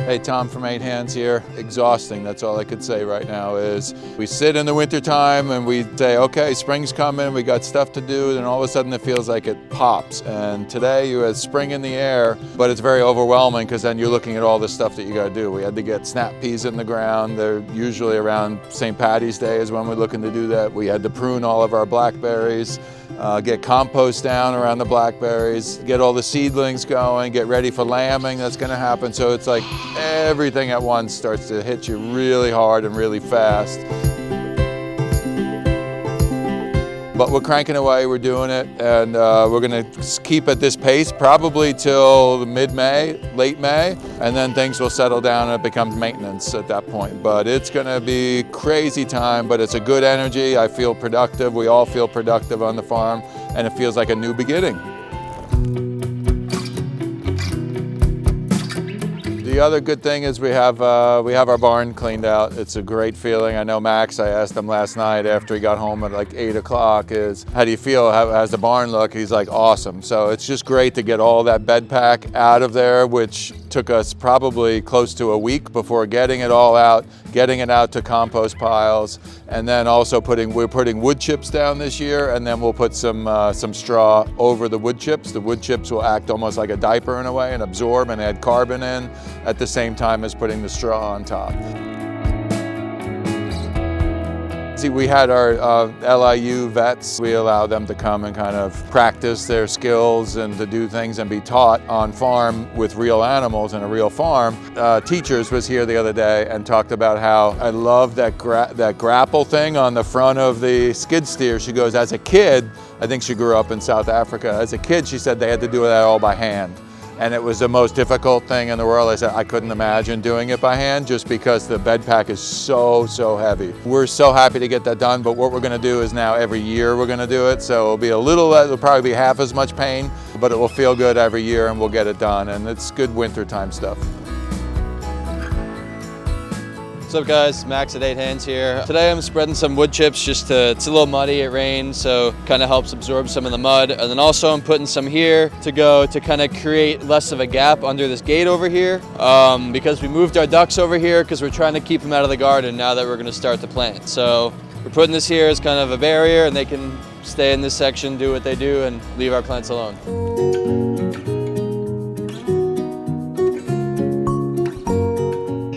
Hey, Tom from 8 Hands here. Exhausting, that's all I could say right now is we sit in the wintertime and we say, okay, spring's coming, we got stuff to do, and all of a sudden it feels like it pops. And today you have spring in the air, but it's very overwhelming because then you're looking at all the stuff that you got to do. We had to get snap peas in the ground. They're usually around St. Patty's Day is when we're looking to do that. We had to prune all of our blackberries, get compost down around the blackberries, get all the seedlings going, get ready for lambing that's going to happen. So it's like everything at once starts to hit you really hard and really fast. But we're cranking away, we're doing it, and we're going to keep at this pace probably till mid-May, late May, and then things will settle down and it becomes maintenance at that point. But it's going to be crazy time, but it's a good energy. I feel productive. We all feel productive on the farm, and it feels like a new beginning. The other good thing is we have our barn cleaned out. It's a great feeling. I know Max, I asked him last night after he got home at like 8 o'clock is, how do you feel? How's the barn look? He's like, awesome. So it's just great to get all that bed pack out of there, which took us probably close to a week before getting it all out, getting it out to compost piles, and then also we're putting wood chips down this year, and then we'll put some straw over the wood chips. The wood chips will act almost like a diaper in a way and absorb and add carbon in at the same time as putting the straw on top. See, we had our LIU vets. We allow them to come and kind of practice their skills and to do things and be taught on farm with real animals in a real farm. Teachers was here the other day and talked about how I love that grapple thing on the front of the skid steer. She goes, as a kid, I think she grew up in South Africa. As a kid, she said they had to do that all by hand. And it was the most difficult thing in the world. I said, I couldn't imagine doing it by hand just because the bed pack is so heavy. We're so happy to get that done, but what we're gonna do is now every year we're gonna do it. So it'll be it'll probably be half as much pain, but it will feel good every year and we'll get it done. And it's good wintertime stuff. What's up guys, Max at 8 Hands here. Today I'm spreading some wood chips it's a little muddy, it rained, so kind of helps absorb some of the mud. And then also I'm putting some here to go to kind of create less of a gap under this gate over here because we moved our ducks over here because we're trying to keep them out of the garden now that we're going to start to plant. So we're putting this here as kind of a barrier and they can stay in this section, do what they do and leave our plants alone.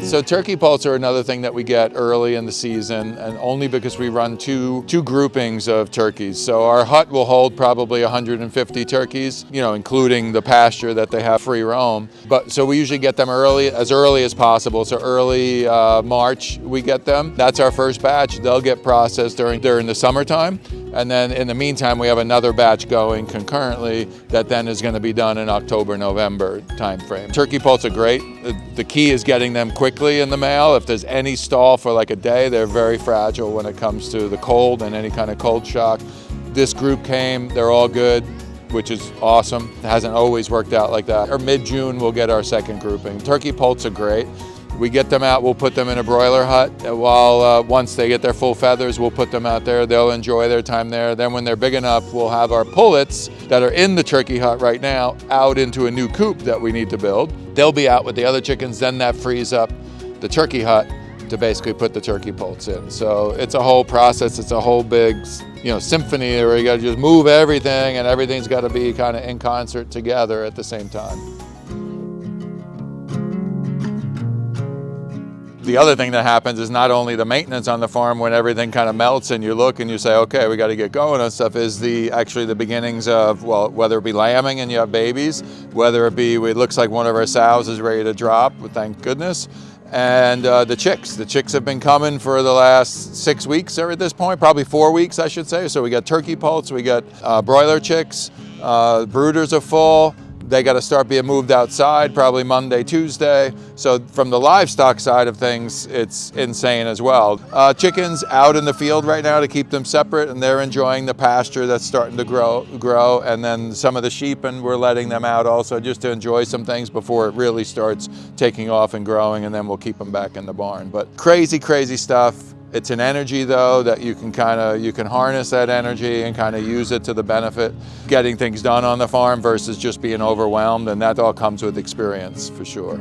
So turkey poults are another thing that we get early in the season, and only because we run two groupings of turkeys. So our hut will hold probably 150 turkeys, including the pasture that they have free roam. But so we usually get them as early as possible. So early March we get them. That's our first batch. They'll get processed during the summertime. And then in the meantime, we have another batch going concurrently that then is going to be done in October, November timeframe. Turkey poults are great. The key is getting them quickly in the mail. If there's any stall for like a day, they're very fragile when it comes to the cold and any kind of cold shock. This group came, they're all good, which is awesome. It hasn't always worked out like that. Or mid-June, we'll get our second grouping. Turkey poults are great. We get them out, we'll put them in a broiler hut. While once they get their full feathers, we'll put them out there. They'll enjoy their time there. Then when they're big enough, we'll have our pullets that are in the turkey hut right now out into a new coop that we need to build. They'll be out with the other chickens, then that frees up the turkey hut to basically put the turkey poults in. So it's a whole process, it's a whole big symphony where you gotta just move everything and everything's gotta be kind of in concert together at the same time. The other thing that happens is not only the maintenance on the farm when everything kind of melts and you look and you say, okay, we got to get going on stuff, is actually the beginnings of, well, whether it be lambing and you have babies, whether it be, it looks like one of our sows is ready to drop, thank goodness, and the chicks. The chicks have been coming for the last 6 weeks or at this point, probably 4 weeks, I should say. So we got turkey poults, we got broiler chicks, brooders are full. They got to start being moved outside probably Monday, Tuesday. So from the livestock side of things, it's insane as well. Chickens out in the field right now to keep them separate, and they're enjoying the pasture that's starting to grow. And then some of the sheep, and we're letting them out also just to enjoy some things before it really starts taking off and growing, and then we'll keep them back in the barn. But crazy, crazy stuff. It's an energy though that you can harness that energy and kind of use it to the benefit, getting things done on the farm versus just being overwhelmed, and that all comes with experience for sure.